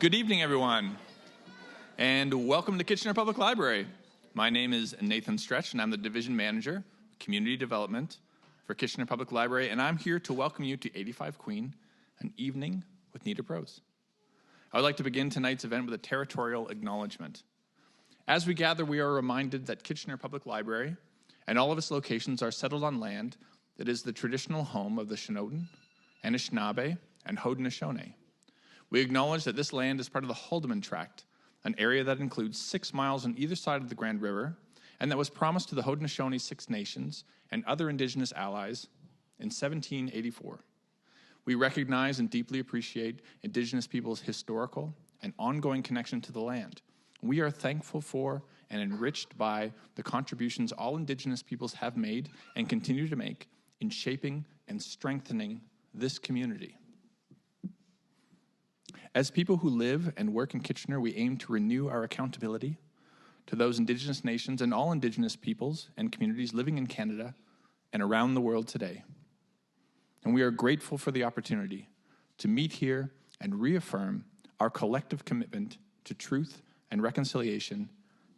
Good evening, everyone, and welcome to Kitchener Public Library. My name is Nathan Stretch, and I'm the Division Manager of Community Development for Kitchener Public Library, and I'm here to welcome you to 85 Queen, an evening with Nita Prose. I would like to begin tonight's event with a territorial acknowledgement. As we gather, we are reminded that Kitchener Public Library and all of its locations are settled on land that is the traditional home of the Shinoden, Anishinaabe, and Haudenosaunee. We acknowledge that this land is part of the Haldimand Tract, an area that includes 6 miles on either side of the Grand River, and that was promised to the Haudenosaunee Six Nations and other Indigenous allies in 1784. We recognize and deeply appreciate Indigenous peoples' historical and ongoing connection to the land. We are thankful for and enriched by the contributions all Indigenous peoples have made and continue to make in shaping and strengthening this community. As people who live and work in Kitchener, we aim to renew our accountability to those Indigenous nations and all Indigenous peoples and communities living in Canada and around the world today. And we are grateful for the opportunity to meet here and reaffirm our collective commitment to truth and reconciliation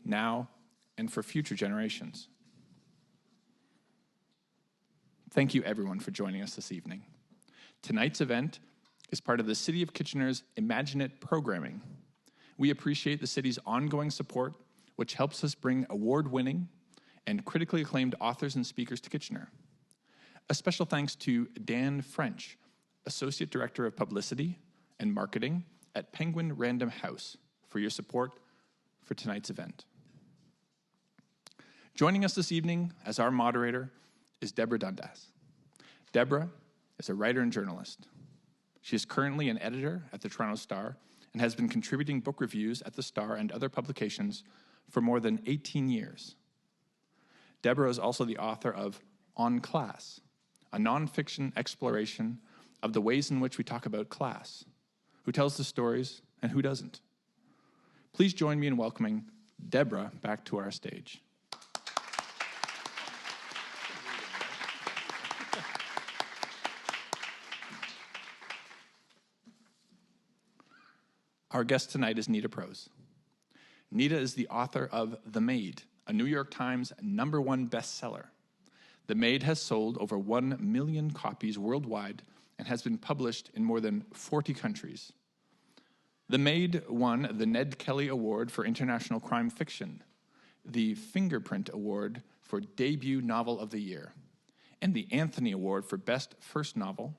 now and for future generations. Thank you, everyone, for joining us this evening. Tonight's event is part of the City of Kitchener's Imagine It programming. We appreciate the city's ongoing support, which helps us bring award-winning and critically acclaimed authors and speakers to Kitchener. A special thanks to Dan French, Associate Director of Publicity and Marketing at Penguin Random House, for your support for tonight's event. Joining us this evening as our moderator is Deborah Dundas. Deborah is a writer and journalist. She is currently an editor at the Toronto Star and has been contributing book reviews at the Star and other publications for more than 18 years. Deborah is also the author of On Class, a nonfiction exploration of the ways in which we talk about class, who tells the stories and who doesn't. Please join me in welcoming Deborah back to our stage. Our guest tonight is Nita Prose. Nita is the author of The Maid, a New York Times #1 bestseller. The Maid has sold over 1 million copies worldwide and has been published in more than 40 countries. The Maid won the Ned Kelly Award for International Crime Fiction, the Fingerprint Award for Debut Novel of the Year, and the Anthony Award for Best First Novel,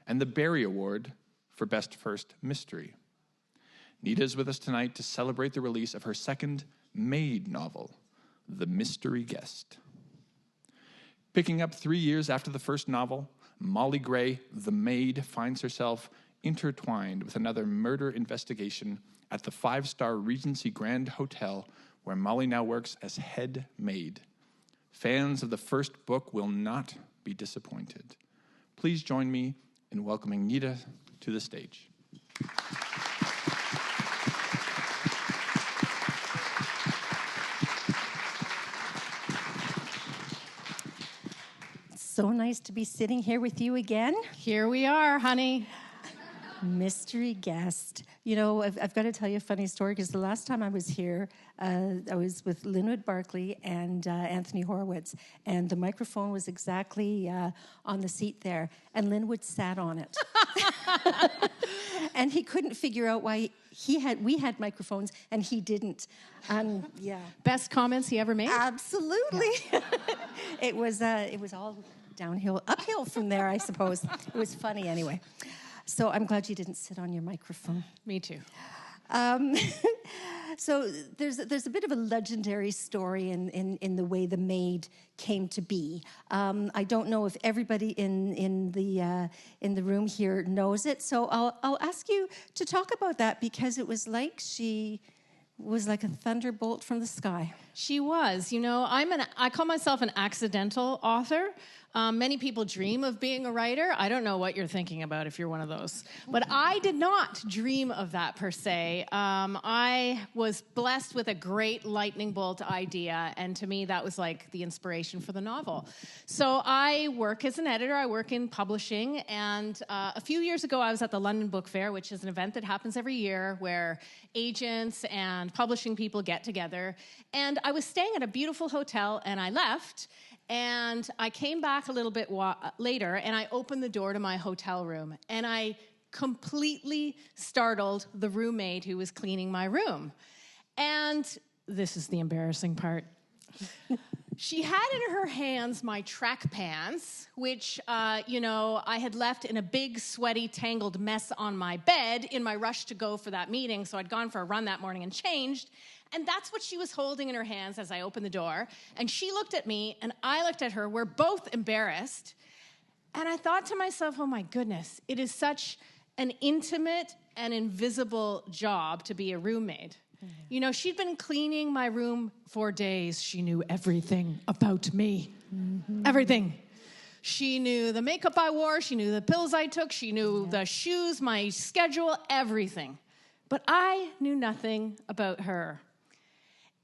and the Barry Award for Best First Mystery. Nita is with us tonight to celebrate the release of her second Maid novel, The Mystery Guest. Picking up 3 years after the first novel, Molly Gray, The Maid, finds herself intertwined with another murder investigation at the 5-star Regency Grand Hotel, where Molly now works as head maid. Fans of the first book will not be disappointed. Please join me in welcoming Nita to the stage. So nice to be sitting here with you again. Here we are, honey. Mystery guest. You know, I've got to tell you a funny story, because the last time I was here, I was with Linwood Barkley and Anthony Horowitz, and the microphone was exactly on the seat there, and Linwood sat on it. And he couldn't figure out why we had microphones and he didn't. Yeah. Best comments he ever made? Absolutely. Yeah. It was all uphill from there, I suppose. It was funny anyway. So I'm glad you didn't sit on your microphone. Me too. So there's a bit of a legendary story in the way The Maid came to be. I don't know if everybody in the room here knows it, so I'll ask you to talk about that, because it was like she was like a thunderbolt from the sky. She was. You know, I call myself an accidental author. Many people dream of being a writer. I don't know what you're thinking about if you're one of those. But I did not dream of that per se. I was blessed with a great lightning bolt idea, and to me that was like the inspiration for the novel. So I work as an editor. I work in publishing, and a few years ago I was at the London Book Fair, which is an event that happens every year where agents and publishing people get together. And I was staying at a beautiful hotel, and I left. And I came back a little bit later, and I opened the door to my hotel room, and I completely startled the roommate who was cleaning my room. And this is the embarrassing part. She had in her hands my track pants, which, I had left in a big, sweaty, tangled mess on my bed in my rush to go for that meeting. So I'd gone for a run that morning and changed. And that's what she was holding in her hands as I opened the door. And she looked at me, and I looked at her. We're both embarrassed. And I thought to myself, oh my goodness, it is such an intimate and invisible job to be a roommate. Mm-hmm. You know, she'd been cleaning my room for days. She knew everything about me. Mm-hmm. Everything. She knew the makeup I wore. She knew the pills I took. She knew the shoes, my schedule, everything. But I knew nothing about her.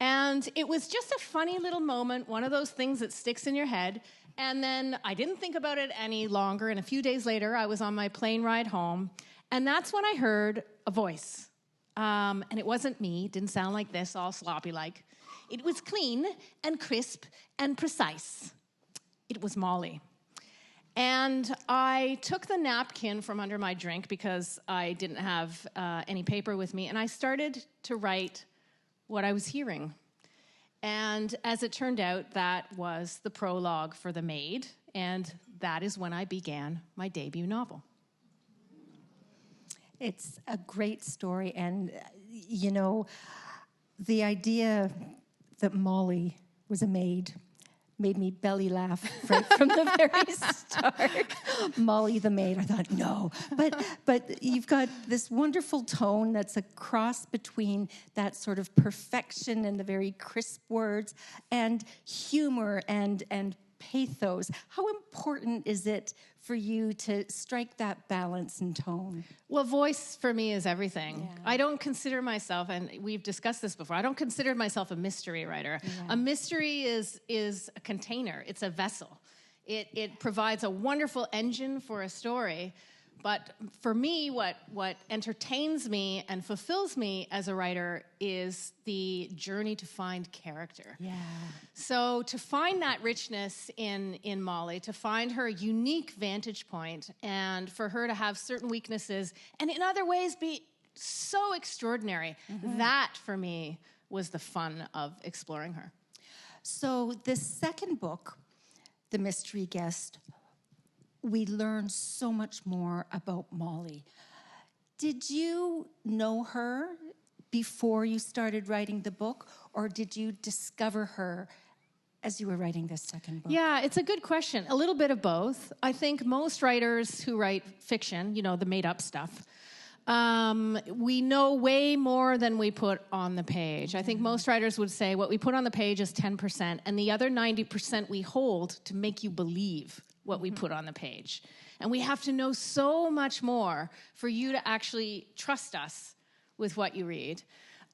And it was just a funny little moment, one of those things that sticks in your head. And then I didn't think about it any longer. And a few days later, I was on my plane ride home. And that's when I heard a voice. And it wasn't me. It didn't sound like this, all sloppy-like. It was clean and crisp and precise. It was Molly. And I took the napkin from under my drink because I didn't have any paper with me. And I started to write what I was hearing. And as it turned out, that was the prologue for The Maid, and that is when I began my debut novel. It's a great story, and, the idea that Molly was a maid made me belly laugh right from the very start. Molly the maid, I thought, no. But you've got this wonderful tone that's a cross between that sort of perfection and the very crisp words and humor and pathos. How important is it for you to strike that balance and tone? Well, voice for me is everything. Yeah. I don't consider myself, and we've discussed this before, I don't consider myself a mystery writer. Yeah. A mystery is a container. It's a vessel. It provides a wonderful engine for a story. But for me, what entertains me and fulfills me as a writer is the journey to find character. Yeah. So to find that richness in Molly, to find her unique vantage point, and for her to have certain weaknesses, and in other ways be so extraordinary, that for me was the fun of exploring her. So the second book, The Mystery Guest, we learn so much more about Molly. Did you know her before you started writing the book, or did you discover her as you were writing this second book? Yeah, it's a good question. A little bit of both. I think most writers who write fiction, the made-up stuff, we know way more than we put on the page. I think most writers would say what we put on the page is 10%, and the other 90% we hold to make you believe what we put on the page. And we have to know so much more for you to actually trust us with what you read.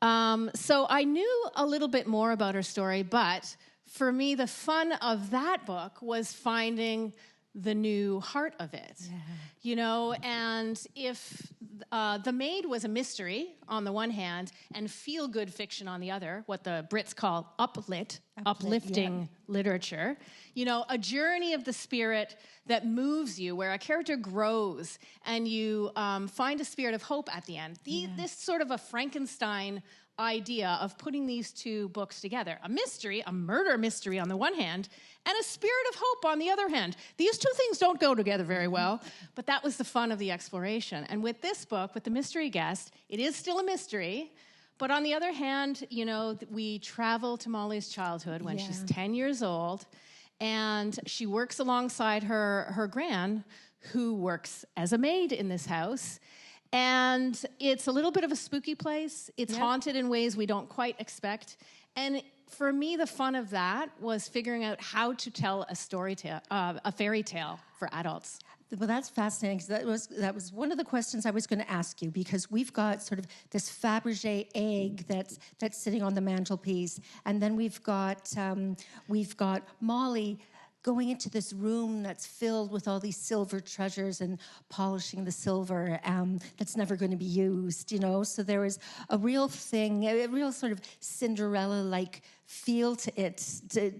So I knew a little bit more about her story, but for me, the fun of that book was finding the new heart of it. Yeah. And if The Maid was a mystery on the one hand and feel-good fiction on the other, what the Brits call uplifting literature, a journey of the spirit that moves you, where a character grows and you find a spirit of hope at the end. This sort of a Frankenstein idea of putting these two books together. A mystery, a murder mystery on the one hand, and a spirit of hope on the other hand. These two things don't go together very well, but that was the fun of the exploration. And with this book, with The Mystery Guest, it is still a mystery, but on the other hand, we travel to Molly's childhood when she's 10 years old, and she works alongside her gran, who works as a maid in this house. And it's a little bit of a spooky place. It's haunted in ways we don't quite expect. And for me, the fun of that was figuring out how to tell a fairy tale for adults. Well, that's fascinating, because that was one of the questions I was going to ask you, because we've got sort of this Fabergé egg that's sitting on the mantelpiece, and then we've got Molly going into this room that's filled with all these silver treasures and polishing the silver that's never going to be used, you know. So there was a real thing, a real sort of Cinderella-like feel to it,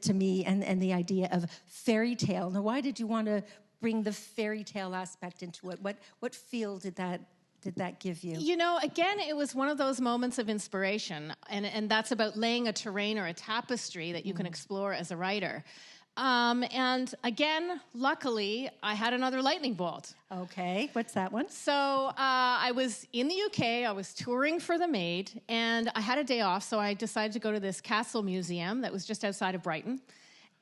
to me, and the idea of fairy tale. Now, why did you want to bring the fairy tale aspect into it? What feel did that give you? You know, again, it was one of those moments of inspiration, and that's about laying a terrain or a tapestry that you can explore as a writer. And again, luckily, I had another lightning bolt. Okay, what's that one? So I was in the UK, I was touring for The Maid, and I had a day off, so I decided to go to this castle museum that was just outside of Brighton.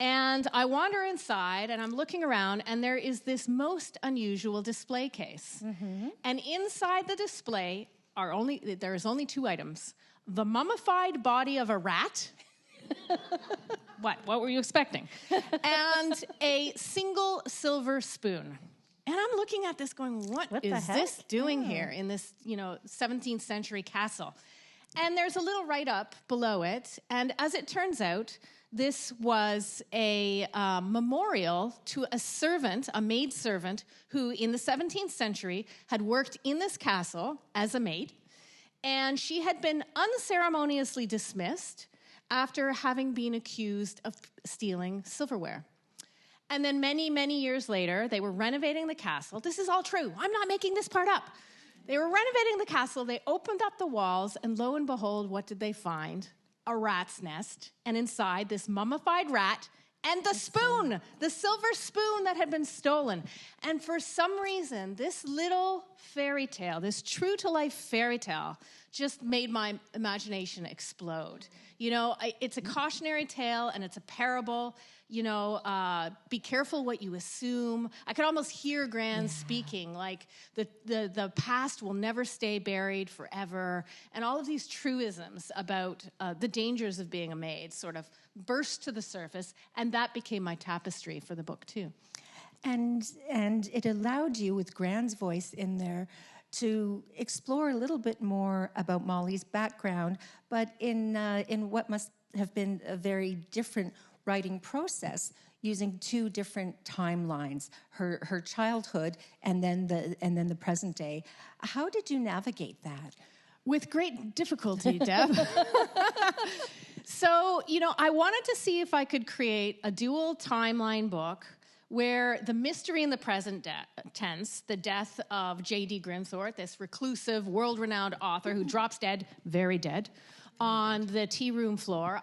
And I wander inside, and I'm looking around, and there is this most unusual display case. Mm-hmm. And inside the display there is only two items: the mummified body of a rat. What were you expecting? And a single silver spoon. And I'm looking at this going, what is this doing here in this, 17th century castle? And there's a little write-up below it. And as it turns out, this was a memorial to a maid servant who in the 17th century had worked in this castle as a maid. And she had been unceremoniously dismissed after having been accused of stealing silverware. And then many, many years later, they were renovating the castle. This is all true. I'm not making this part up. They were renovating the castle. They opened up the walls, and lo and behold, what did they find? A rat's nest. And inside, this mummified rat and the spoon, the silver spoon that had been stolen. And for some reason, this little fairy tale, this true-to-life fairy tale, just made my imagination explode. It's a cautionary tale, and it's a parable. Be careful what you assume. I could almost hear Gran speaking, like the past will never stay buried forever. And all of these truisms about the dangers of being a maid sort of burst to the surface, and that became my tapestry for the book, too. And it allowed you, with Gran's voice in there, to explore a little bit more about Molly's background, but in what must have been a very different writing process, using two different timelines: her childhood and then the present day. How did you navigate that? With great difficulty, Deb. So, I wanted to see if I could create a dual timeline book where the mystery in the present tense, the death of J.D. Grimthorpe, this reclusive, world-renowned author who drops dead, very dead, on the tea room floor.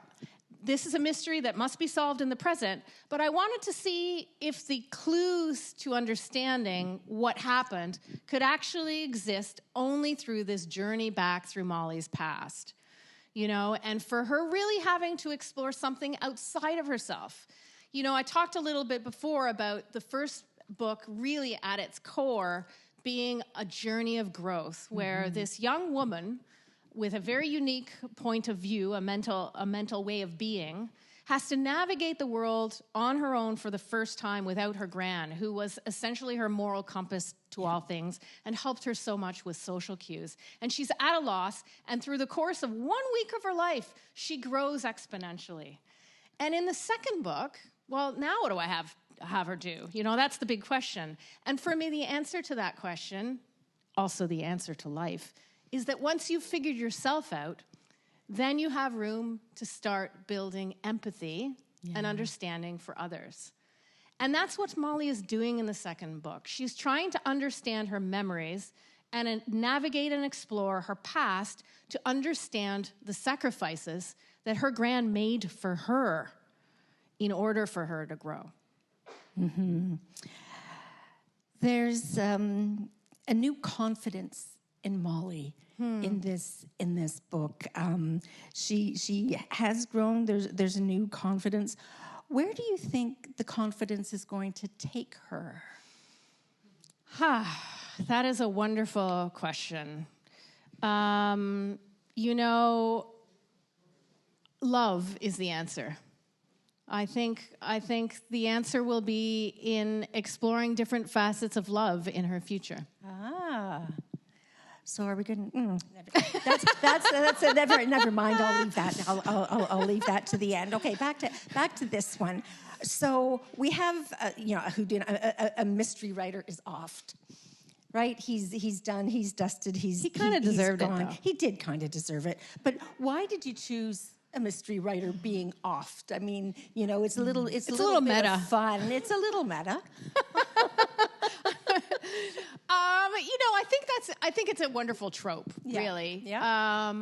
This is a mystery that must be solved in the present, but I wanted to see if the clues to understanding what happened could actually exist only through this journey back through Molly's past. And for her really having to explore something outside of herself. I talked a little bit before about the first book really at its core being a journey of growth, where this young woman with a very unique point of view, a mental way of being, has to navigate the world on her own for the first time without her Gran, who was essentially her moral compass to all things and helped her so much with social cues. And she's at a loss, and through the course of 1 week of her life, she grows exponentially. And in the second book, well, now what do I have her do? That's the big question. And for me, the answer to that question, also the answer to life, is that once you've figured yourself out, then you have room to start building empathy and understanding for others. And that's what Molly is doing in the second book. She's trying to understand her memories and navigate and explore her past to understand the sacrifices that her Gran made for her in order for her to grow. Mm-hmm. There's a new confidence in Molly in this book. She has grown. There's a new confidence. Where do you think the confidence is going to take her? That is a wonderful question. love is the answer. I think the answer will be in exploring different facets of love in her future. Ah. So are we going to... That's never mind. I'll leave that. I'll leave that to the end. Okay, back to this one. So we have, a mystery writer is offed. Right? He's done, he's dusted, he kind of deserved it, though. He did kind of deserve it. But why did you choose a mystery writer being offed? I mean, it's a little bit meta. of fun. It's a little meta. I think it's a wonderful trope, really. Yeah.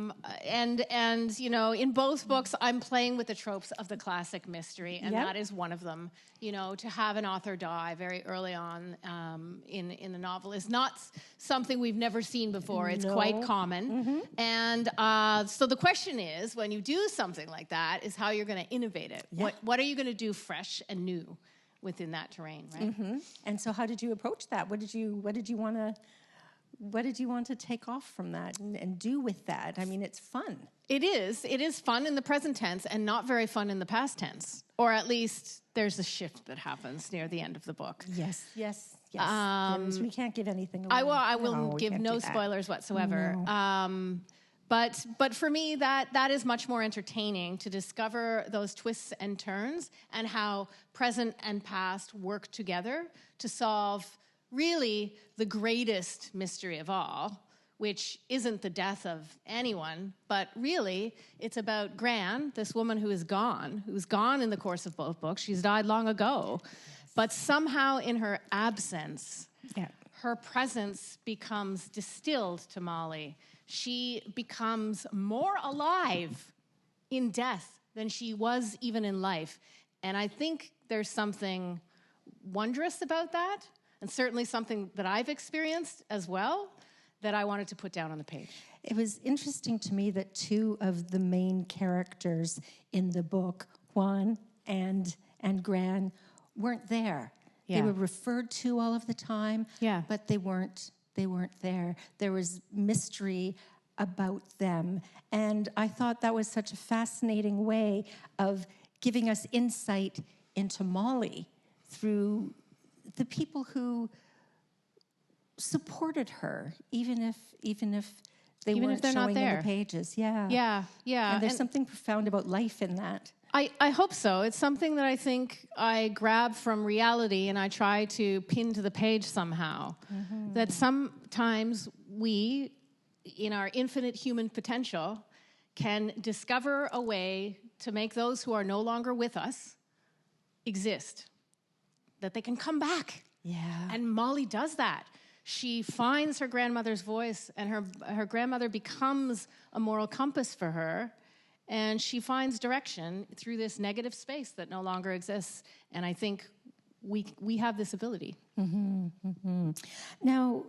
And in both books, I'm playing with the tropes of the classic mystery, and that is one of them. To have an author die very early on in the novel is not something we've never seen before. It's quite common. And so the question is, when you do something like that, is how you're going to innovate it. Yeah. What are you going to do fresh and new within that terrain, right? And so how did you approach that? What did you want to take off from that and do with that? I mean, it's fun. It is fun in the present tense and not very fun in the past tense. Or at least there's a shift that happens near the end of the book. Yes. We can't give anything away. I will give no spoilers whatsoever. No. But for me, that is much more entertaining to discover those twists and turns and how present and past work together to solve really the greatest mystery of all, which isn't the death of anyone, but really it's about Gran, this woman who's gone in the course of both books. She's died long ago, but somehow in her absence, her presence becomes distilled to Molly. She becomes more alive in death than she was even in life. And I think there's something wondrous about that, and certainly something that I've experienced as well, that I wanted to put down on the page. It was interesting to me that two of the main characters in the book, Juan and Gran, weren't there. Yeah. They were referred to all of the time, but they weren't there. There was mystery about them. And I thought that was such a fascinating way of giving us insight into Molly through the people who supported her, even if they weren't showing in the pages. Yeah. And there's something profound about life in that. I hope so. It's something that I think I grab from reality and I try to pin to the page somehow. That sometimes we, in our infinite human potential, can discover a way to make those who are no longer with us exist. That they can come back. Yeah. And Molly does that. She finds her grandmother's voice, and her grandmother becomes a moral compass for her, and she finds direction through this negative space that no longer exists. And I think we have this ability. Now,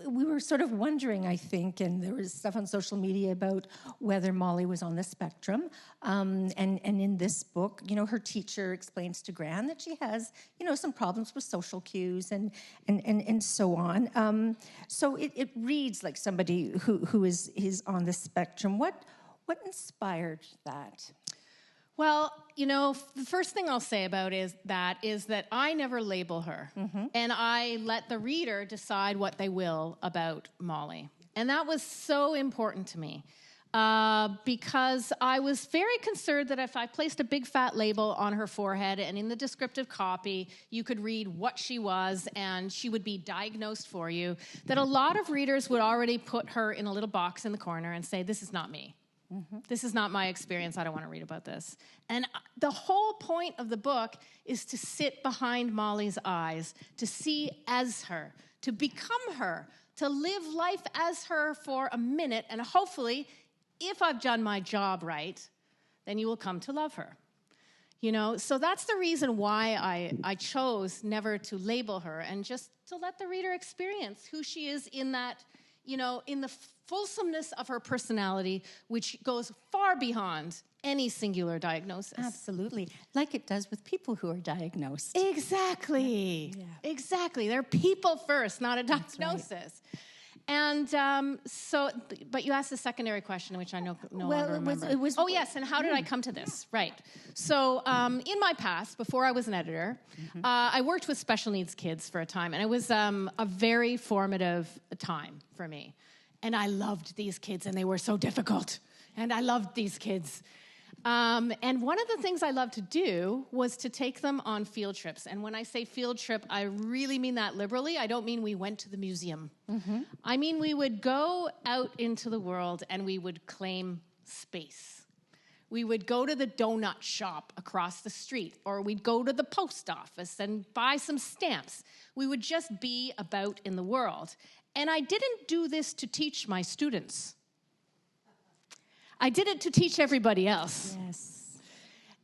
we were sort of wondering, I think, and there was stuff on social media about whether Molly was on the spectrum. And in this book, her teacher explains to Gran that she has, some problems with social cues and so on. So it reads like somebody who is on the spectrum. What inspired that? Well, the first thing I'll say about is that I never label her. And I let the reader decide what they will about Molly. And that was so important to me because I was very concerned that if I placed a big fat label on her forehead and in the descriptive copy, you could read what she was and she would be diagnosed for you, that a lot of readers would already put her in a little box in the corner and say, this is not me. This is not my experience. I don't want to read about this. And the whole point of the book is to sit behind Molly's eyes, to see as her, to become her, to live life as her for a minute. And hopefully, if I've done my job right, then you will come to love her. So that's the reason why I chose never to label her and just to let the reader experience who she is in that, in the fulsomeness of her personality, which goes far beyond any singular diagnosis. Absolutely. Like it does with people who are diagnosed. Exactly. Yeah. Exactly. They're people first, not a diagnosis. Right. And but you asked the secondary question, which I no longer remember. Oh, yes, and how did I come to this? Right. So in my past, before I was an editor, I worked with special needs kids for a time, and it was a very formative time for me. And I loved these kids, and they were so difficult. And I loved these kids. And one of the things I loved to do was to take them on field trips. And when I say field trip, I really mean that liberally. I don't mean we went to the museum. I mean we would go out into the world and we would claim space. We would go to the donut shop across the street, or we'd go to the post office and buy some stamps. We would just be about in the world. And I didn't do this to teach my students. I did it to teach everybody else. Yes.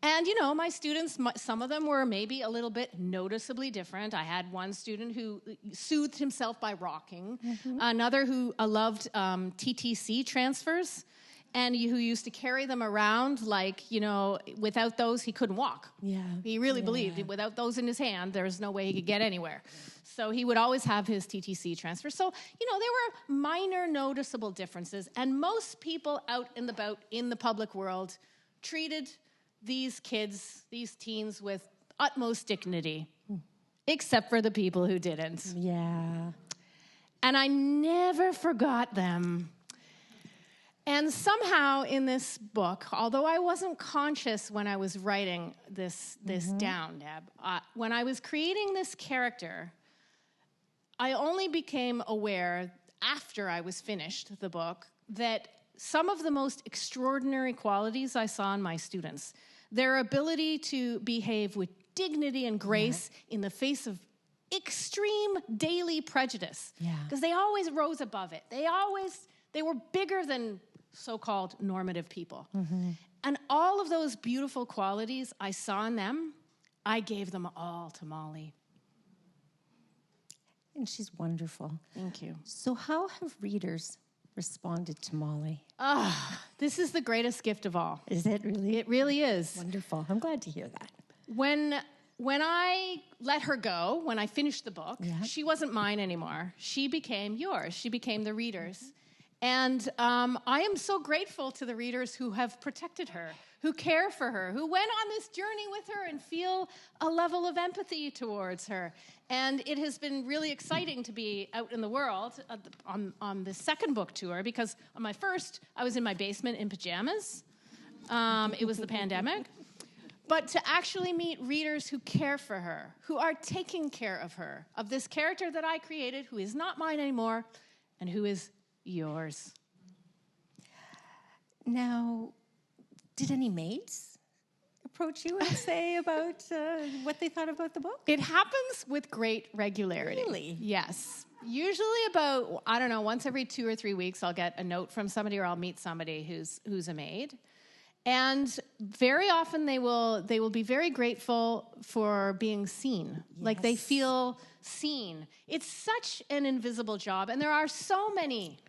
And, my students, some of them were maybe a little bit noticeably different. I had one student who soothed himself by rocking, another who loved TTC transfers, and who used to carry them around like, without those, he couldn't walk. Yeah. He really believed without those in his hand, there was no way he could get anywhere. So he would always have his TTC transfer. So, there were minor noticeable differences. And most people out and about in the public world treated these kids, these teens, with utmost dignity, except for the people who didn't. Yeah. And I never forgot them. And somehow in this book, although I wasn't conscious when I was writing this down, Deb, when I was creating this character, I only became aware after I was finished the book that some of the most extraordinary qualities I saw in my students, their ability to behave with dignity and grace in the face of extreme daily prejudice, because they always rose above it. They were bigger than so-called normative people. And all of those beautiful qualities I saw in them, I gave them all to Molly. And she's wonderful. Thank you. So how have readers responded to Molly? This is the greatest gift of all. Is it really? It really is. Wonderful. I'm glad to hear that. When I let her go, when I finished the book, she wasn't mine anymore. She became yours. She became the reader's. And I am so grateful to the readers who have protected her, who care for her, who went on this journey with her and feel a level of empathy towards her. And it has been really exciting to be out in the world on the second book tour, because on my first, I was in my basement in pajamas. It was the pandemic. But to actually meet readers who care for her, who are taking care of her, of this character that I created, who is not mine anymore, and who is yours. Now, did any maids approach you and say about what they thought about the book? It happens with great regularity. Really? Yes. Usually about, once every 2 or 3 weeks, I'll get a note from somebody or I'll meet somebody who's a maid. And very often they will be very grateful for being seen. Like they feel seen. It's such an invisible job, and there are so many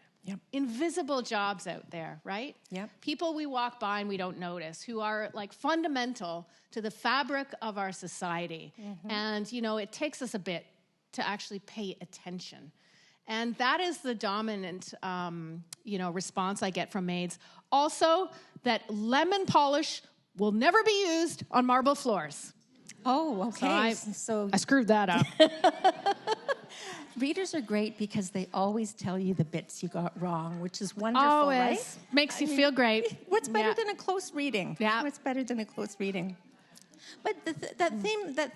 invisible jobs out there, right? Yep. People we walk by and we don't notice, who are like fundamental to the fabric of our society. And, it takes us a bit to actually pay attention. And that is the dominant, response I get from maids. Also, that lemon polish will never be used on marble floors. Oh, okay. So I screwed that up. Readers are great because they always tell you the bits you got wrong, which is wonderful, Always. Right? Makes you feel great. What's better than a close reading? Yeah. What's better than a close reading? But that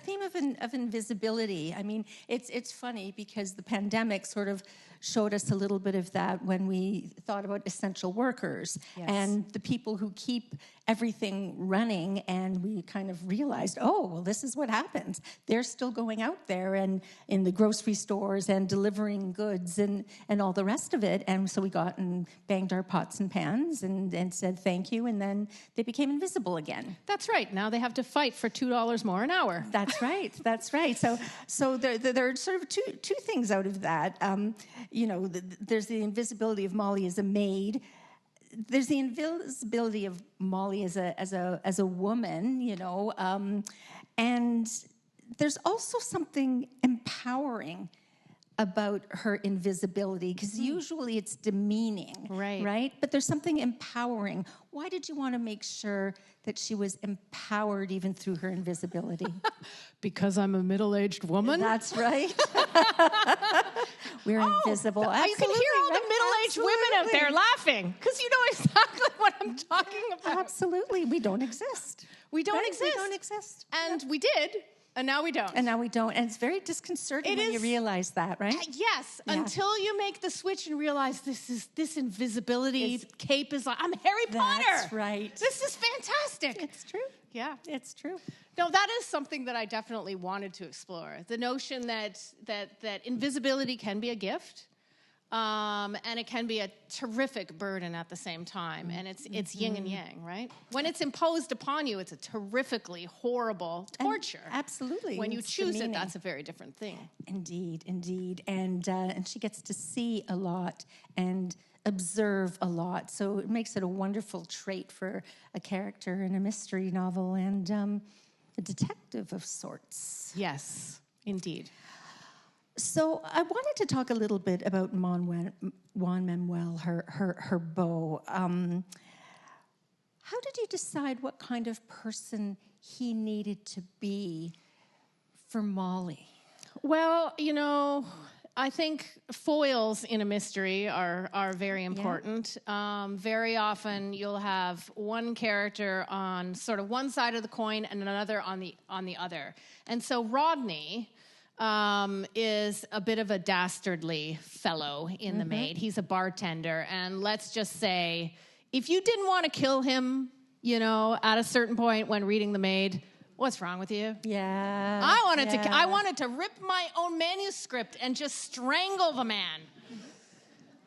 theme of invisibility, I mean, it's funny because the pandemic sort of showed us a little bit of that when we thought about essential workers and the people who keep everything running, and we kind of realized, oh, well, this is what happens. They're still going out there and in the grocery stores and delivering goods and all the rest of it. And so we got and banged our pots and pans and said thank you, and then they became invisible again. That's right. Now they have to fight for $2 more an hour. That's right. That's right. So there are sort of two things out of that. There's the invisibility of Molly as a maid. There's the invisibility of Molly as a woman, and there's also something empowering about her invisibility? Because usually it's demeaning, Right. But there's something empowering. Why did you want to make sure that she was empowered even through her invisibility? Because I'm a middle-aged woman. That's right. We're invisible. You can hear all the middle-aged women out there laughing because you know exactly what I'm talking about. Absolutely. We don't exist. We don't Right? exist. We don't exist. And we did, and now we don't. And now we don't. And it's very disconcerting when you realize that, right? Yes, Yeah. until you make the switch and realize this invisibility cape is like, I'm Harry Potter. That's right. This is fantastic. It's true. Yeah. It's true. No, that is something that I definitely wanted to explore. The notion that invisibility can be a gift, and it can be a terrific burden at the same time. And it's yin and yang, right? When it's imposed upon you, it's a terrifically horrible torture. Absolutely. When you It's choose demeaning. it, that's a very different thing. Indeed, indeed. And she gets to see a lot and observe a lot. So it makes it a wonderful trait for a character in a mystery novel and a detective of sorts. Yes, indeed. So I wanted to talk a little bit about Juan Manuel, her beau. How did you decide what kind of person he needed to be for Molly? Well, you know, I think foils in a mystery are very important. Very often you'll have one character on sort of one side of the coin and another on the other. And so Rodney is a bit of a dastardly fellow in The Maid. He's a bartender. And let's just say, if you didn't want to kill him, you know, at a certain point when reading The Maid, what's wrong with you? Yeah. I wanted to rip my own manuscript and just strangle the man.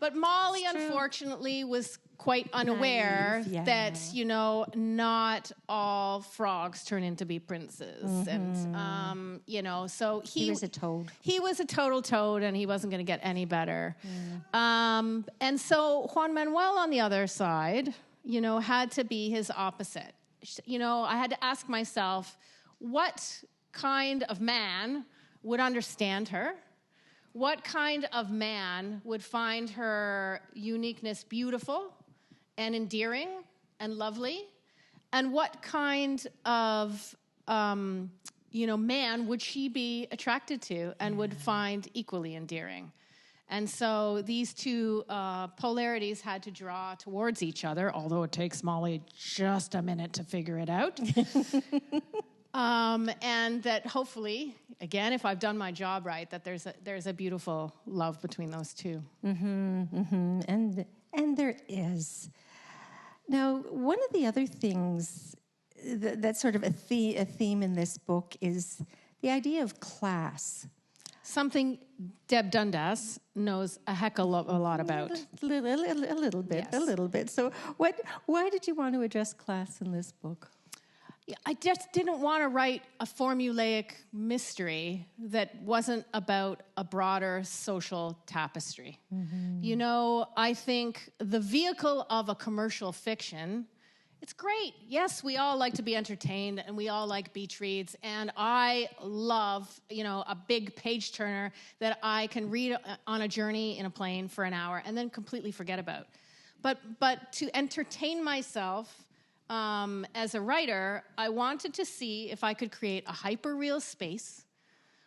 But Molly, unfortunately, was quite unaware Naive, yeah. that, you know, not all frogs turn into be princes. And, you know, so He was a toad. He was a total toad, and he wasn't going to get any better. And so Juan Manuel, on the other side, you know, had to be his opposite. You know, I had to ask myself, what kind of man would understand her? What kind of man would find her uniqueness beautiful and endearing and lovely? And what kind of, you know, man would she be attracted to and would find equally endearing? And so these two polarities had to draw towards each other, although it takes Molly just a minute to figure it out. And that hopefully, again, if I've done my job right, that there's a beautiful love between those two. And there is. Now, one of the other things that's sort of a theme in this book is the idea of class. Something Deb Dundas knows a heck of a lot about. A little bit, Yes. a little bit. So why did you want to address class in this book? Yeah, I just didn't want to write a formulaic mystery that wasn't about a broader social tapestry. You know, I think the vehicle of a commercial fiction, it's great. Yes, we all like to be entertained and we all like beach reads. And I love, you know, a big page turner that I can read on a journey in a plane for an hour and then completely forget about. But to entertain myself, as a writer, I wanted to see if I could create a hyper-real space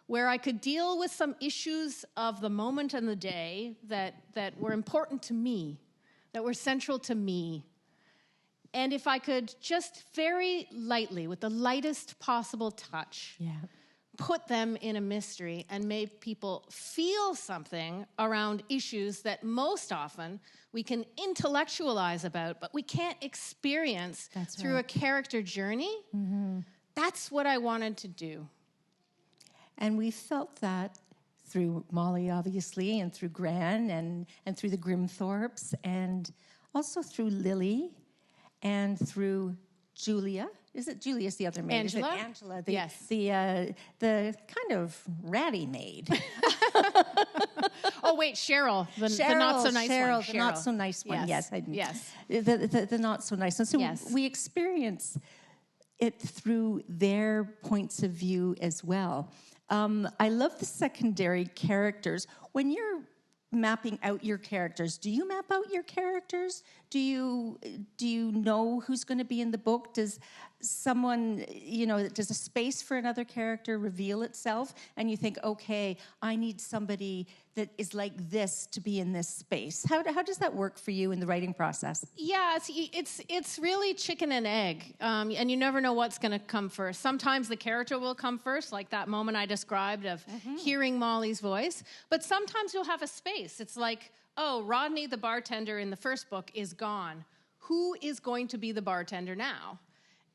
where I could deal with some issues of the moment and the day that were important to me, that were central to me. And if I could just very lightly, with the lightest possible touch, put them in a mystery and make people feel something around issues that most often we can intellectualize about, but we can't experience through a character journey. That's what I wanted to do. And we felt that through Molly, obviously, and through Gran, and through the Grimthorpes, and also through Lily, and through Julia. Is it Julia's the other maid? Angela? Is it Angela? Yes. The kind of ratty maid. Oh, wait, Cheryl, the not-so-nice one. Cheryl, the not-so-nice one. Yes, Yes. The not-so-nice one. So Yes. we experience it through their points of view as well. I love the secondary characters. When you're mapping out your characters, do you map out your characters? Do you know who's going to be in the book? Does someone, does a space for another character reveal itself? And you think, okay, I need somebody that is like this to be in this space. How does that work for you in the writing process? Yeah, it's really chicken and egg, and you never know what's going to come first. Sometimes the character will come first, like that moment I described of hearing Molly's voice. But sometimes you'll have a space. It's like, oh, Rodney, the bartender in the first book, is gone. Who is going to be the bartender now?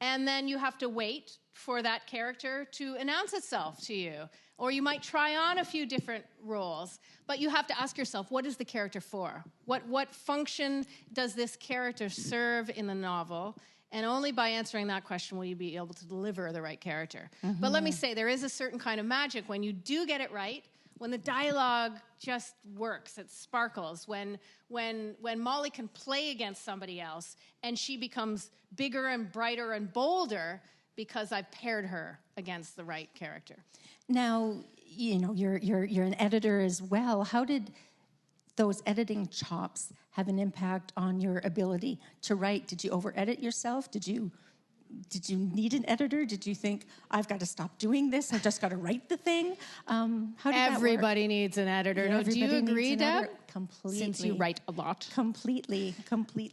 And then you have to wait for that character to announce itself to you. Or you might try on a few different roles, but you have to ask yourself, what is the character for? What function does this character serve in the novel? And only by answering that question will you be able to deliver the right character. But let me say, there is a certain kind of magic when you do get it right, when the dialogue just works, it sparkles, when Molly can play against somebody else and she becomes bigger and brighter and bolder because I've paired her against the right character. Now, you're an editor as well. How did those editing chops have an impact on your ability to write? Did you over-edit yourself? Did you need an editor? Did you think, I've got to stop doing this? I've just got to write the thing? How did Everybody needs an editor. Yeah, No, do you agree, Deb? Completely. Since you write a lot. Completely.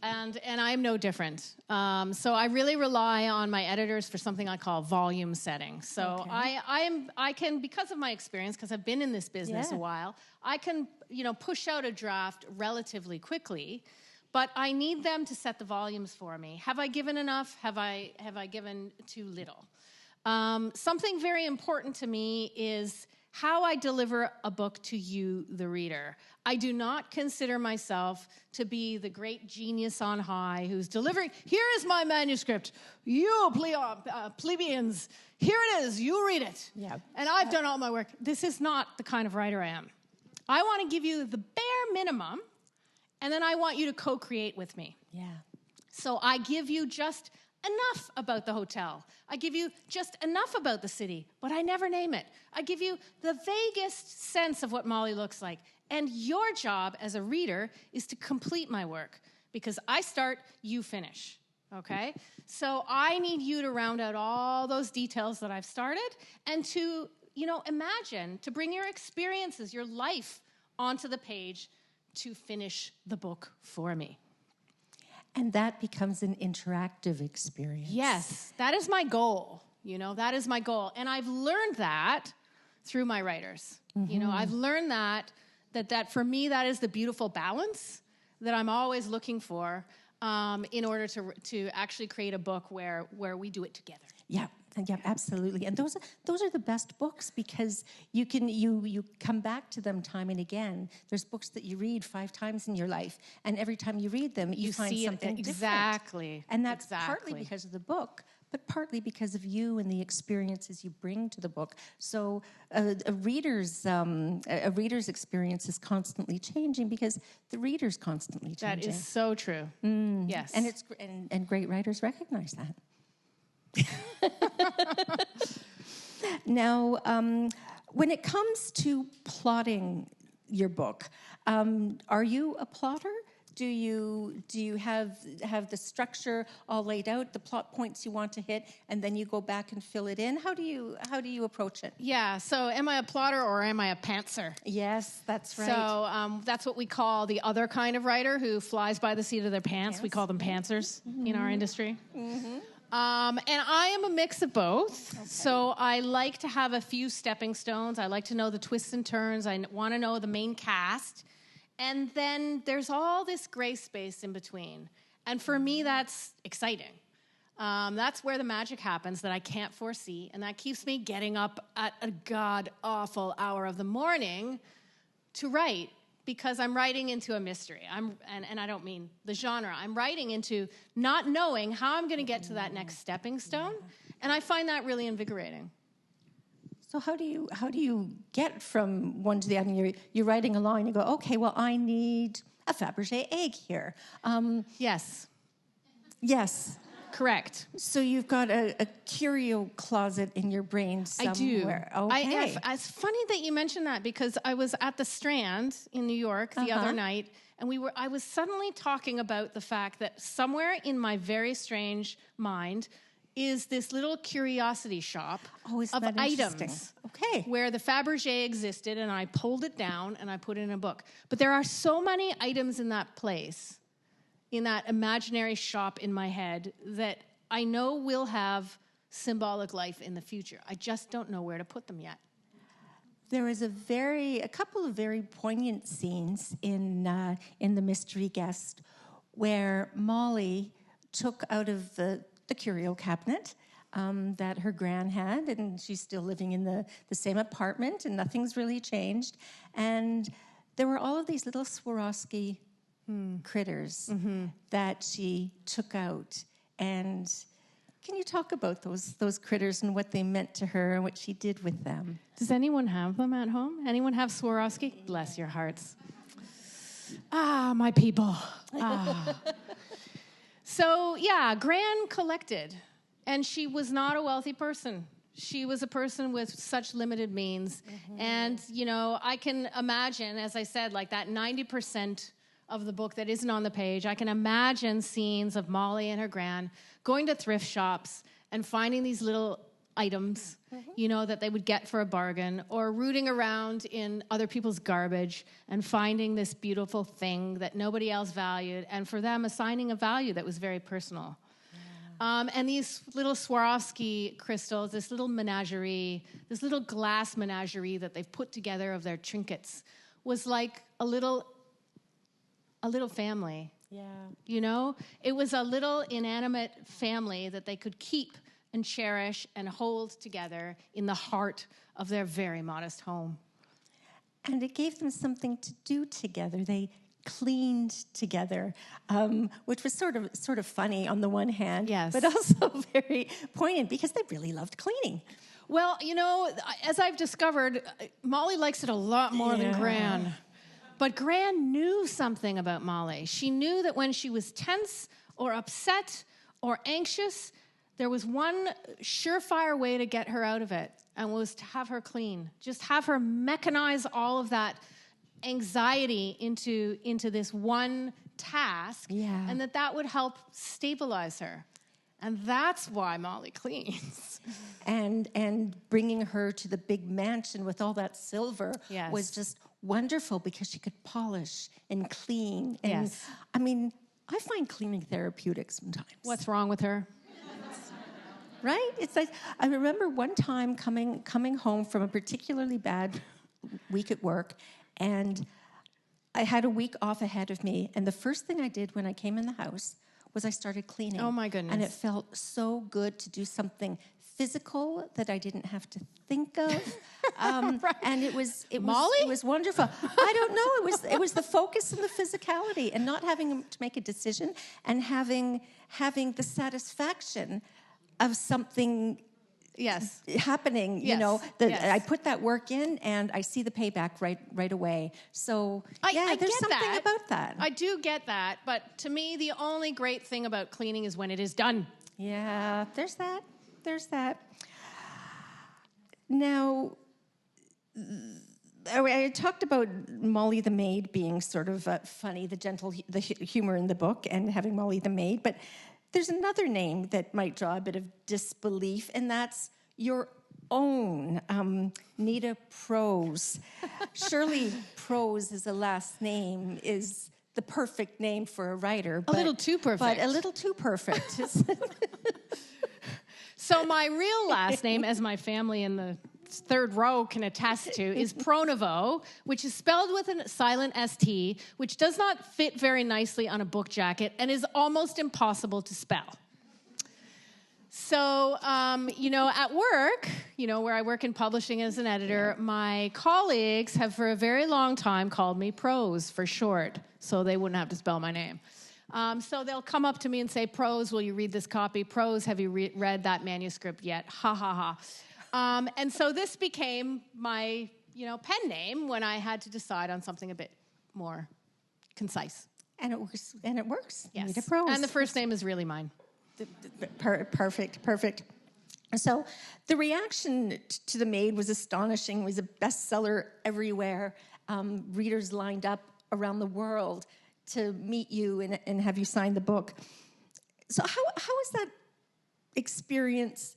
And I'm no different. So I really rely on my editors for something I call volume setting. So Okay. I can, because of my experience, because I've been in this business a while, I can, push out a draft relatively quickly. But I need them to set the volumes for me. Have I given enough? Have I given too little? Something very important to me is how I deliver a book to you, the reader. I do not consider myself to be the great genius on high who's delivering, here is my manuscript. You plebeians, here it is, you read it. Yeah. And I've done all my work. This is not the kind of writer I am. I want to give you the bare minimum, and then I want you to co-create with me. Yeah. So I give you just enough about the hotel. I give you just enough about the city, but I never name it. I give you the vaguest sense of what Molly looks like. And your job as a reader is to complete my work, because I start, you finish. Okay? So I need you to round out all those details that I've started and to, imagine, to bring your experiences, your life onto the page to finish the book for me. And that becomes an interactive experience. Yes, that is my goal. That is my goal. And I've learned that through my writers. I've learned that for me, that is the beautiful balance that I'm always looking for in order to actually create a book where we do it together. Yeah. Yeah, absolutely. And those are the best books, because you come back to them time and again. There's books that you read 5 times in your life, and every time you read them, you find see something exactly. different. And that's partly because of the book, but partly because of you and the experiences you bring to the book. So a reader's experience is constantly changing because the reader's constantly changing. That is so true. Yes. And great writers recognize that. Now, when it comes to plotting your book, are you a plotter? Do you have the structure all laid out, the plot points you want to hit, and then you go back and fill it in? How do you approach it? Yeah. So, am I a plotter or am I a pantser? Yes, that's right. So that's what we call the other kind of writer who flies by the seat of their pants. We call them pantsers in our industry. Mm-hmm. And I am a mix of both. Okay. So I like to have a few stepping stones. I like to know the twists and turns. I want to know the main cast. And then there's all this gray space in between. And for me, that's exciting. That's where the magic happens that I can't foresee. And that keeps me getting up at a god-awful hour of the morning to write. Because I'm writing into a mystery. And I don't mean the genre. I'm writing into not knowing how I'm going to get to that next stepping stone. And I find that really invigorating. So how do you get from one to the other? You're writing along and you go, okay, well, I need a Fabergé egg here. Yes. Yes. Correct. So you've got a curio closet in your brain somewhere. I do. Okay. It's funny that you mentioned that because I was at the Strand in New York the other night, and I was suddenly talking about the fact that somewhere in my very strange mind is this little curiosity shop of items. Okay. Where the Fabergé existed, and I pulled it down and I put it in a book. But there are so many items in that place, in that imaginary shop in my head, that I know will have symbolic life in the future. I just don't know where to put them yet. There is a couple of very poignant scenes in The Mystery Guest where Molly took out of the curio cabinet that her gran had, and she's still living in the same apartment, and nothing's really changed. And there were all of these little Swarovski critters that she took out. And can you talk about those critters and what they meant to her and what she did with them? Does anyone have them at home? Anyone have Swarovski? Bless your hearts. Ah, my people. Ah. So, yeah, Gran collected, and she was not a wealthy person. She was a person with such limited means. And, I can imagine, as I said, like that 90% of the book that isn't on the page, I can imagine scenes of Molly and her gran going to thrift shops and finding these little items, that they would get for a bargain, or rooting around in other people's garbage and finding this beautiful thing that nobody else valued, and for them assigning a value that was very personal. And these little Swarovski crystals, this little menagerie, this little glass menagerie that they've put together of their trinkets, was like a little family. Yeah. It was a little inanimate family that they could keep and cherish and hold together in the heart of their very modest home. And it gave them something to do together. They cleaned together, which was sort of funny on the one hand, yes, but also very poignant because they really loved cleaning. Well, as I've discovered, Molly likes it a lot more than Gran. But Gran knew something about Molly. She knew that when she was tense or upset or anxious, there was one surefire way to get her out of it, and was to have her clean. Just have her mechanize all of that anxiety into this one task, and that would help stabilize her. And that's why Molly cleans. And bringing her to the big mansion with all that silver was just wonderful because she could polish and clean. And I mean, I find cleaning therapeutic sometimes. What's wrong with her? Right? It's like, I remember one time coming home from a particularly bad week at work, and I had a week off ahead of me, and the first thing I did when I came in the house was I started cleaning. Oh my goodness. And it felt so good to do something physical that I didn't have to think of. Right. And it was Molly? It was wonderful. I don't know. It was the focus and the physicality, and not having to make a decision, and having the satisfaction of something happening, I put that work in and I see the payback right away. So there's something about that. I do get that, but to me, the only great thing about cleaning is when it is done. Yeah, there's that. Now, I talked about Molly the maid being sort of funny, the humor in the book, and having Molly the maid, but there's another name that might draw a bit of disbelief, and that's your own, Nita Prose. Surely Prose as a last name is the perfect name for a writer. A little too perfect. But a little too perfect. So my real last name, as my family in the third row can attest to, is Pronovost, which is spelled with a silent ST, which does not fit very nicely on a book jacket and is almost impossible to spell. So, at work, where I work in publishing as an editor, my colleagues have for a very long time called me Prose for short, so they wouldn't have to spell my name. So they'll come up to me and say, Prose, will you read this copy? Prose, have you read that manuscript yet? Ha, ha, ha. And so this became my, pen name when I had to decide on something a bit more concise. And it works. Yes. Nita Prose. And the first name is really mine. Perfect. So the reaction to The Maid was astonishing. It was a bestseller everywhere. Readers lined up around the world to meet you and have you sign the book. So how has that experience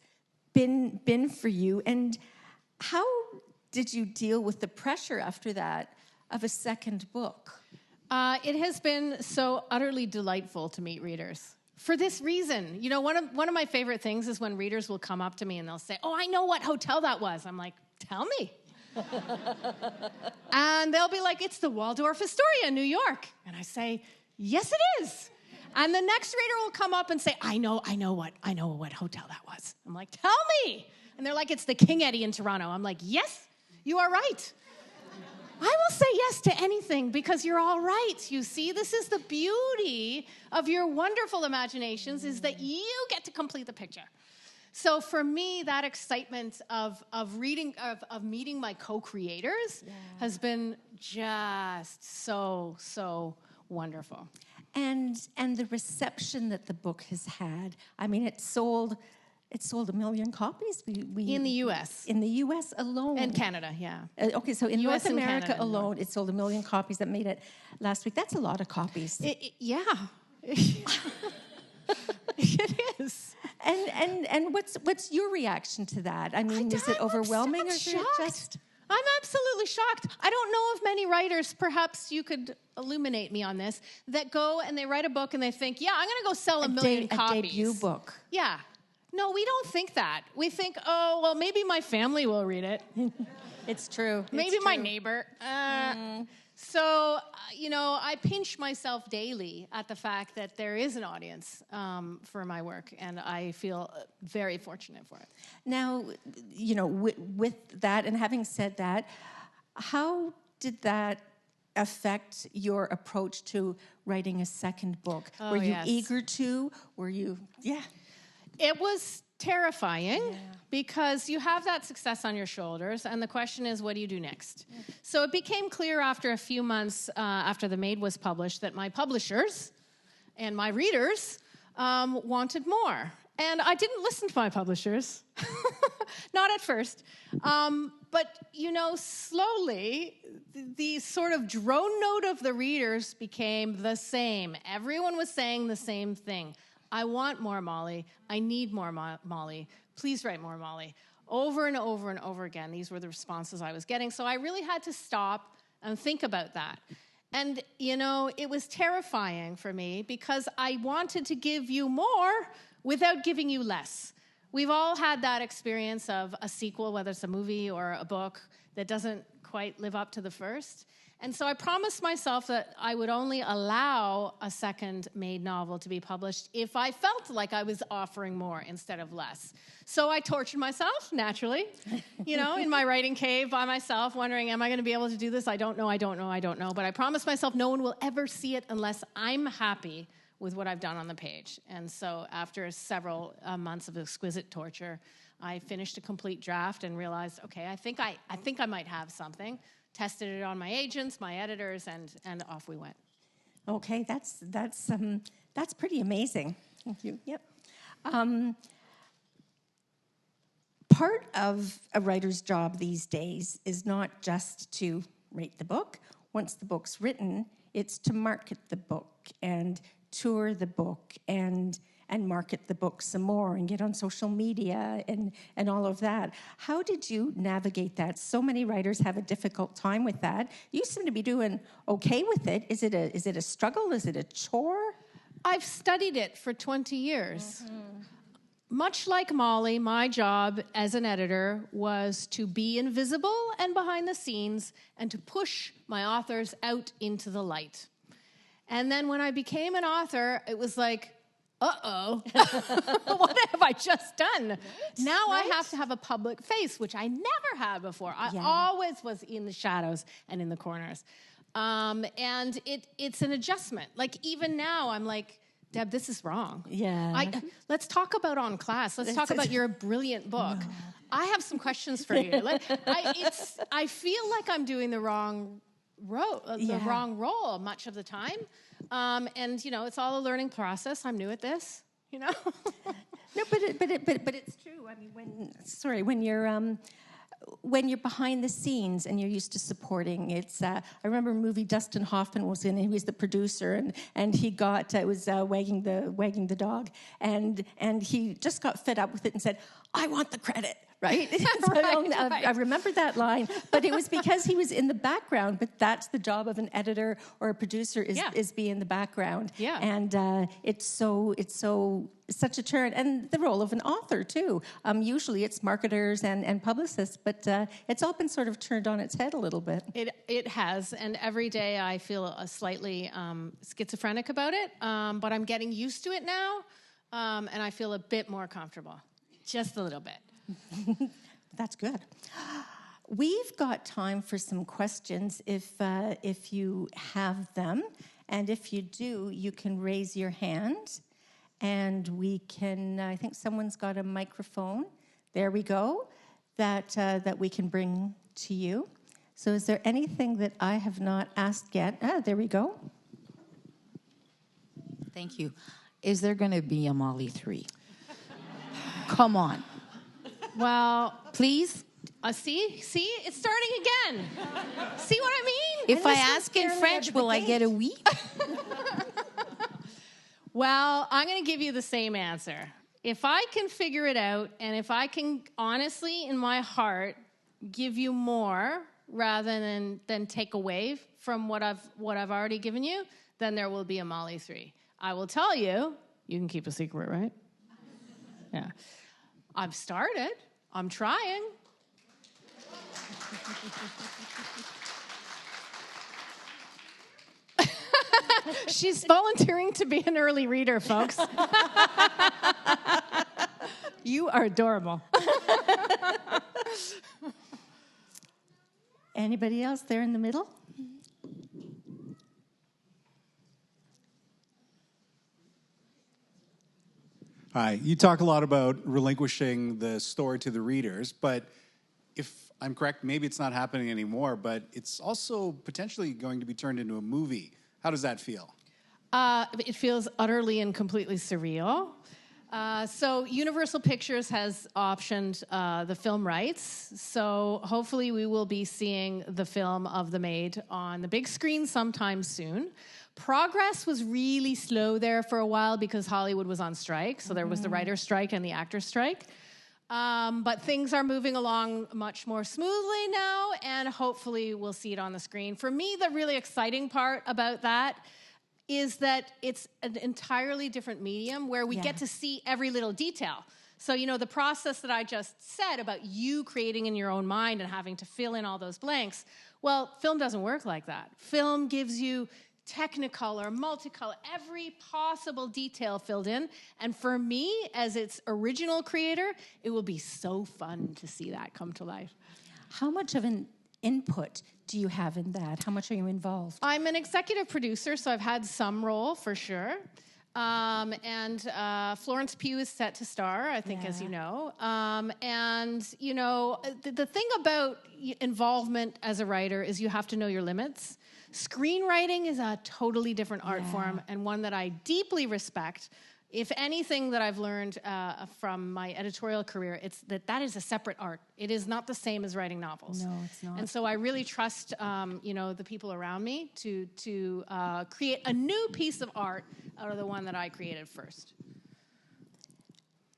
been for you? And how did you deal with the pressure after that of a second book? It has been so utterly delightful to meet readers. For this reason, you know, one of my favorite things is when readers will come up to me and they'll say, "Oh, I know what hotel that was." I'm like, "Tell me." And they'll be like, "It's the Waldorf Astoria in New York." And I say, "Yes, it is." And the next reader will come up and say, I know what hotel that was." I'm like, "Tell me." And they're like, "It's the King Eddie in Toronto." I'm like, "Yes, you are right. I will say yes to anything because you're all right." You see, this is the beauty of your wonderful imaginations, is that you get to complete the picture. So for me, that excitement of meeting my co-creators has been just so wonderful. And the reception that the book has had. I mean, it sold 1 million copies. In the U.S. In the U.S. alone. And Canada, yeah. Okay, so in US North and America Canada alone, it sold 1 million copies. That made it last week. That's a lot of copies. Yeah. It is. And what's your reaction to that? I mean, is it overwhelming I'm or is it shocked. just... I'm absolutely shocked. I don't know of many writers, perhaps you could illuminate me on this, that go and they write a book and they think, yeah, I'm going to go sell 1 million copies. A debut book. Yeah. No, we don't think that. We think, oh, well, maybe my family will read it. It's true. Maybe my neighbor. So, you know, I pinch myself daily at the fact that there is an audience for my work, and I feel very fortunate for it. Now, you know, with that, and having said that, how did that affect your approach to writing a second book? Oh, Were you yes. eager to? Were you... Yeah. It was terrifying because you have that success on your shoulders, and the question is, what do you do next? So it became clear after a few months after The Maid was published that my publishers and my readers wanted more. And I didn't listen to my publishers, not at first. But, you know, slowly, the sort of drone note of the readers became the same. Everyone was saying the same thing. I want more Molly. I need more Molly. Please write more Molly. Over and over and over again, these were the responses I was getting. So I really had to stop and think about that. And, you know, it was terrifying for me because I wanted to give you more without giving you less. We've all had that experience of a sequel, whether it's a movie or a book, that doesn't quite live up to the first. And so I promised myself that I would only allow a second Maid novel to be published if I felt like I was offering more instead of less. So I tortured myself, naturally, you know, in my writing cave by myself, wondering, am I going to be able to do this? I don't know. But I promised myself no one will ever see it unless I'm happy with what I've done on the page. And so after several months of exquisite torture, I finished a complete draft and realized, okay, I think I might have something. Tested it on my agents, my editors, and off we went. Okay, that's pretty amazing. Thank you. Yep. Part of a writer's job these days is not just to write the book. Once the book's written, it's to market the book and tour the book and market the book some more and get on social media and all of that. How did you navigate that? So many writers have a difficult time with that. You seem to be doing okay with it. Is it a struggle? Is it a chore? I've studied it for 20 years. Much like Molly, my job as an editor was to be invisible and behind the scenes and to push my authors out into the light. And then when I became an author, it was like, uh-oh, what have I just done? Now I have to have a public face, which I never had before. I always was in the shadows and in the corners. And it's an adjustment. Like even now, I'm like, Deb, this is wrong. Yeah. Let's talk about On Class. Let's talk about your brilliant book. No. I have some questions for you. I feel like I'm doing the wrong role much of the time. And, you know, it's all a learning process. I'm new at this. you know? No, but it's true. I mean, when you're behind the scenes and you're used to supporting, it's. I remember a movie Dustin Hoffman was in. He was the producer, and he got it was wagging the dog, and he just got fed up with it and said, "I want the credit." Right? So Right. I remember that line, but it was because he was in the background. But that's the job of an editor or a producer is be in the background. Yeah. And it's such a turn, and the role of an author too. Usually it's marketers and publicists, but it's all been sort of turned on its head a little bit. It has, and every day I feel slightly schizophrenic about it, but I'm getting used to it now, and I feel a bit more comfortable, just a little bit. That's good. We've got time for some questions if you have them, and if you do, you can raise your hand, and we can. I think someone's got a microphone. There we go. That we can bring to you. So, is there anything that I have not asked yet? There we go. Thank you. Is there going to be a Molly 3? Come on. Well, Please? see, it's starting again. See what I mean? If I ask in French, will I get a oui? Well, I'm going to give you the same answer. If I can figure it out, and if I can honestly, in my heart, give you more rather than take away from what I've already given you, then there will be a Molly 3. I will tell you. You can keep a secret, right? Yeah. I've started. I'm trying. She's volunteering to be an early reader, folks. You are adorable. Anybody else there in the middle? Hi. You talk a lot about relinquishing the story to the readers, but if I'm correct, maybe it's not happening anymore, but it's also potentially going to be turned into a movie. How does that feel? It feels utterly and completely surreal. So Universal Pictures has optioned the film rights. So hopefully we will be seeing the film of The Maid on the big screen sometime soon. Progress was really slow there for a while because Hollywood was on strike. So there was the writer's strike and the actor's strike. But things are moving along much more smoothly now, and hopefully we'll see it on the screen. For me, the really exciting part about that is that it's an entirely different medium where we get to see every little detail. So, you know, the process that I just said about you creating in your own mind and having to fill in all those blanks, well, film doesn't work like that. Film gives you Technicolor, multicolor, every possible detail filled in. And for me, as its original creator, it will be so fun to see that come to life. How much of an input do you have in that? How much are you involved? I'm an executive producer, so I've had some role for sure. And Florence Pugh is set to star, I think, as you know. And, you know, the thing about involvement as a writer is you have to know your limits. Screenwriting is a totally different art form, and one that I deeply respect. If anything that I've learned from my editorial career, it's that is a separate art. It is not the same as writing novels. No, it's not. And so I really trust, you know, the people around me to create a new piece of art out of the one that I created first.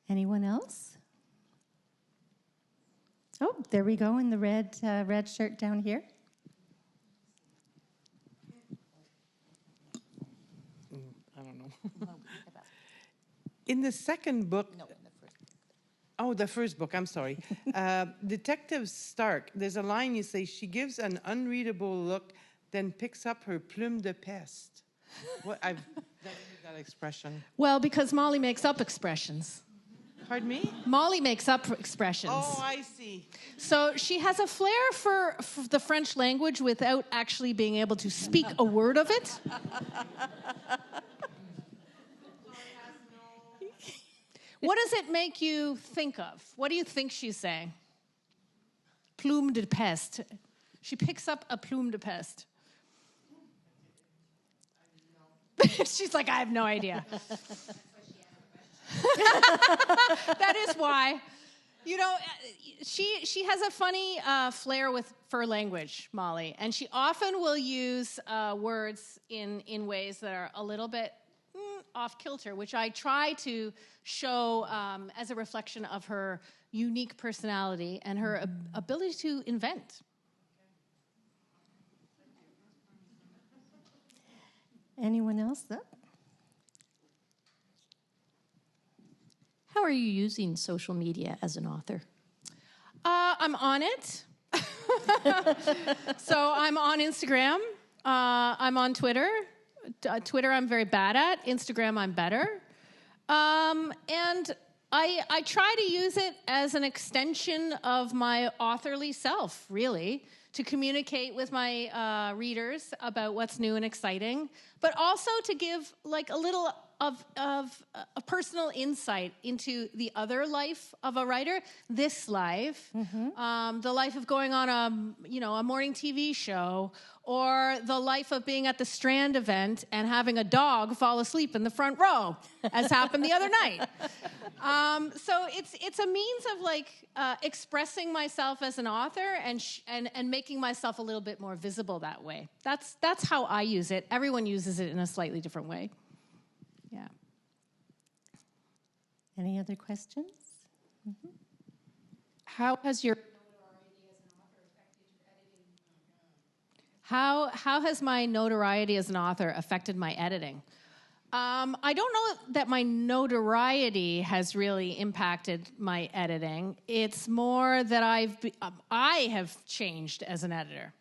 Anyone else? Oh, there we go in the red shirt down here. I don't know. In the second book... No, in the first. Oh, the first book, I'm sorry. Detective Stark, there's a line you say, she gives an unreadable look, then picks up her plume de peste. What, I've never heard that expression. Well, because Molly makes up expressions. Pardon me? Molly makes up expressions. Oh, I see. So she has a flair for the French language without actually being able to speak a word of it. What does it make you think of? What do you think she's saying? Plume de peste. She picks up a plume de peste. She's like, I have no idea. That is why. You know, she has a funny flair for language, Molly, and she often will use words in ways that are a little bit off kilter, which I try to show as a reflection of her unique personality and her ability to invent. Anyone else? How are you using social media as an author? I'm on it. So I'm on Instagram. I'm on Twitter. Twitter I'm very bad at. Instagram I'm better. And I try to use it as an extension of my authorly self, really, to communicate with my readers about what's new and exciting, but also to give like a little of a personal insight into the other life of a writer, this life, the life of going on a morning TV show, or the life of being at the Strand event and having a dog fall asleep in the front row, as happened the other night. So it's a means of like expressing myself as an author and making myself a little bit more visible that way. That's how I use it. Everyone uses it in a slightly different way. Yeah. Any other questions? How has your How has my notoriety as an author affected my editing? I don't know that my notoriety has really impacted my editing. It's more that I have changed as an editor.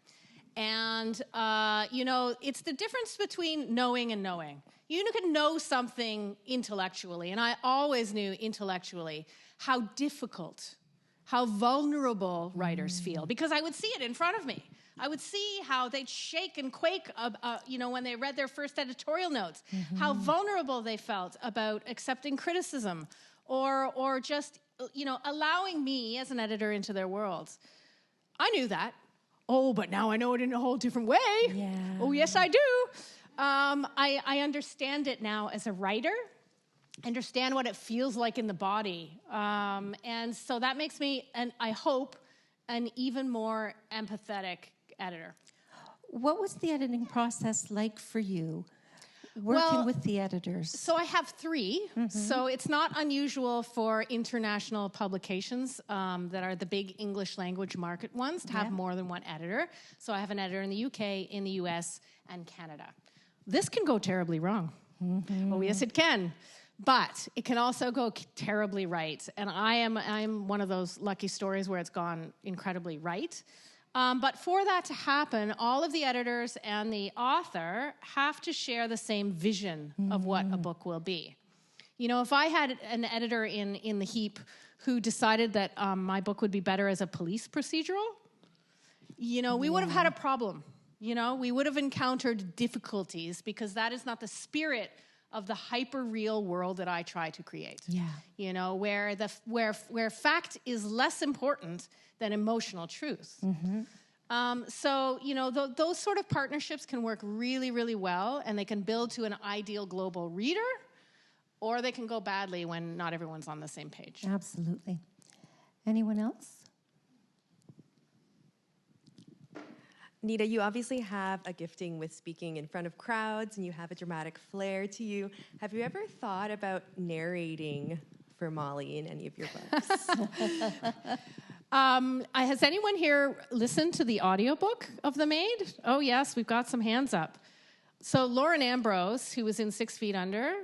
And, it's the difference between knowing and knowing. You can know something intellectually, and I always knew intellectually how difficult, how vulnerable writers feel, because I would see it in front of me. I would see how they'd shake and quake, when they read their first editorial notes, how vulnerable they felt about accepting criticism or just, allowing me as an editor into their worlds. I knew that. Oh, but now I know it in a whole different way. Yeah. Oh, yes, I do. I understand it now as a writer, understand what it feels like in the body. And so that makes me, and I hope, an even more empathetic editor. What was the editing process like for you, working with the editors? So I have 3. So it's not unusual for international publications that are the big English language market ones to have more than one editor. So I have an editor in the UK, in the US, and Canada. This can go terribly wrong. Oh, yes, it can. But it can also go terribly right. And I'm one of those lucky stories where it's gone incredibly right. But for that to happen, all of the editors and the author have to share the same vision of what a book will be. If I had an editor in the heap who decided that my book would be better as a police procedural, we would have had a problem. We would have encountered difficulties because that is not the spirit of the hyper-real world that I try to create. Yeah. Where fact is less important than emotional truth. Those sort of partnerships can work really, really well, and they can build to an ideal global reader, or they can go badly when not everyone's on the same page. Absolutely. Anyone else? Nita, you obviously have a gifting with speaking in front of crowds, and you have a dramatic flair to you. Have you ever thought about narrating for Molly in any of your books? Has anyone here listened to the audiobook of The Maid? Oh, yes, we've got some hands up. So Lauren Ambrose, who was in 6 Feet Under,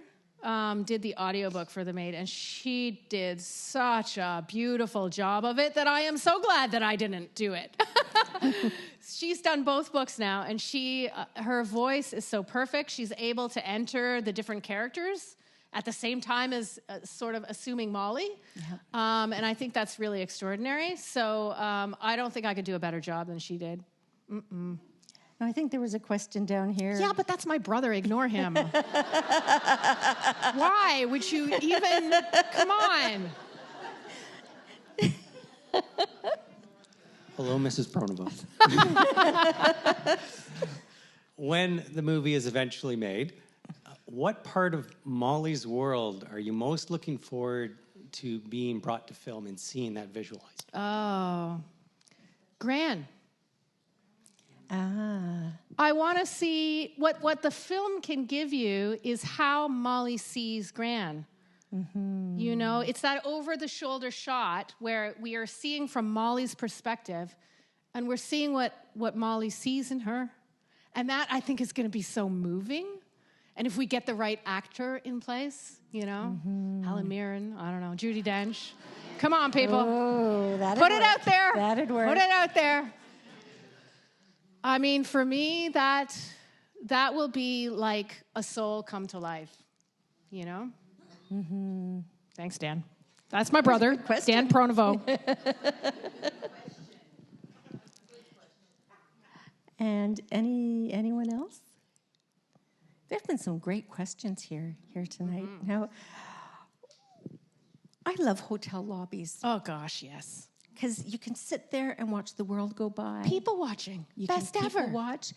did the audiobook for The Maid, and she did such a beautiful job of it that I am so glad that I didn't do it. She's done both books now, and her voice is so perfect. She's able to enter the different characters at the same time as sort of assuming Molly. And I think that's really extraordinary. So I don't think I could do a better job than she did. No, I think there was a question down here. Yeah, but that's my brother. Ignore him. Why would you even... Come on. Hello, Mrs. Pronovost. When the movie is eventually made, what part of Molly's world are you most looking forward to being brought to film and seeing that visualized? Oh, Gran. Ah. I want to see what the film can give you is how Molly sees Gran. Mm-hmm. You know, it's that over-the-shoulder shot where we are seeing from Molly's perspective, and we're seeing what Molly sees in her. And that, I think, is going to be so moving. And if we get the right actor in place, you know, Helen Mirren, I don't know, Judi Dench. Come on, people. Oh, that'd Put it work. out there. That'd work. Put it out there. I mean, for me, that will be like a soul come to life, you know? Mm-hmm. Thanks, Dan. That's my brother, Dan Pronovo. And anyone else? There've been some great questions here tonight. Now, I love hotel lobbies Oh, gosh, yes. because you can sit there and watch the world go by. People watching. You Best can people ever. watch.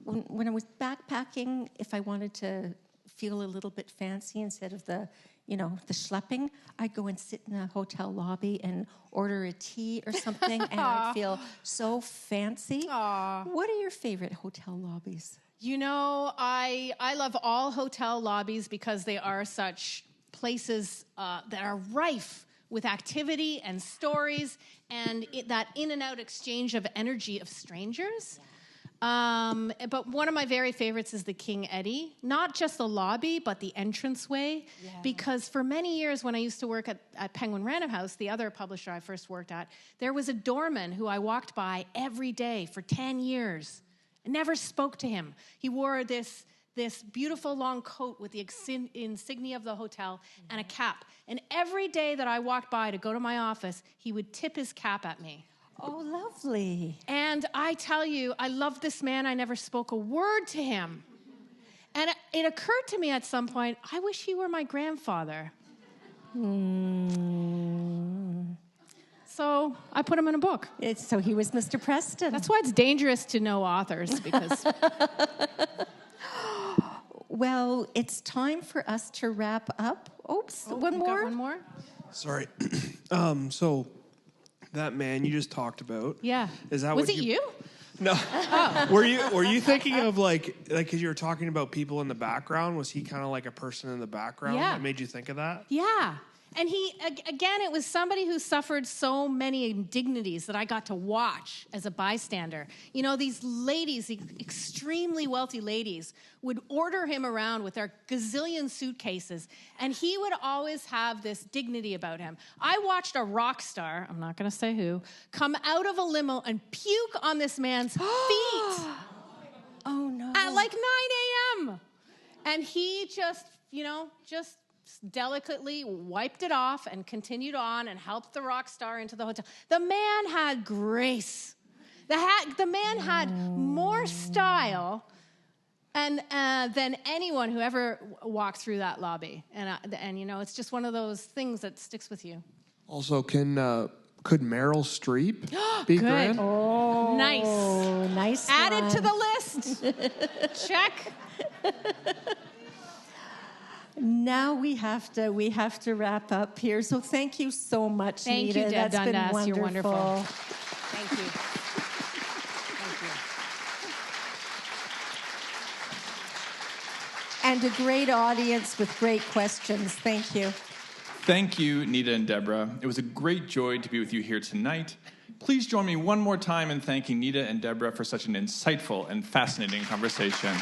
When I was backpacking, if I wanted to feel a little bit fancy instead of the schlepping, I'd go and sit in a hotel lobby and order a tea or something, and I'd feel so fancy. Aw. What are your favorite hotel lobbies? You know, I love all hotel lobbies because they are such places that are rife with activity and stories and that in and out exchange of energy of strangers. But one of my very favorites is the King Eddie. Not just the lobby, but the entranceway. Yeah. Because for many years when I used to work at Penguin Random House, the other publisher I first worked at, there was a doorman who I walked by every day for 10 years. I never spoke to him. He wore this beautiful long coat with the insignia of the hotel and a cap. And every day that I walked by to go to my office, he would tip his cap at me. Oh, lovely. And I tell you, I love this man. I never spoke a word to him. And it occurred to me at some point, I wish he were my grandfather. So I put him in a book. So he was Mr. Preston. That's why it's dangerous to know authors, because... Well, it's time for us to wrap up. Oops, one more? Got one more? Sorry. So that man you just talked about. Yeah. Is that was what it you? No. Oh. Were you thinking of like because you were talking about people in the background? Was he kind of like a person in the background that made you think of that? Yeah. And again, it was somebody who suffered so many indignities that I got to watch as a bystander. You know, these ladies, these extremely wealthy ladies, would order him around with their gazillion suitcases, and he would always have this dignity about him. I watched a rock star, I'm not going to say who, come out of a limo and puke on this man's feet. Oh, no. At like 9 a.m. And he just delicately wiped it off and continued on and helped the rock star into the hotel. The man had grace. The man had more style than anyone who ever walked through that lobby. And you know, it's just one of those things that sticks with you. Also, could Meryl Streep be Good. Gran? Oh, nice. Nice. Added to the list. Check. Now we have to wrap up here. So thank you so much, Thank Nita. you, Deb That's been Dundas. wonderful. You're wonderful. Thank you. And a great audience with great questions. Thank you. Thank you, Nita and Deborah. It was a great joy to be with you here tonight. Please join me one more time in thanking Nita and Deborah for such an insightful and fascinating conversation.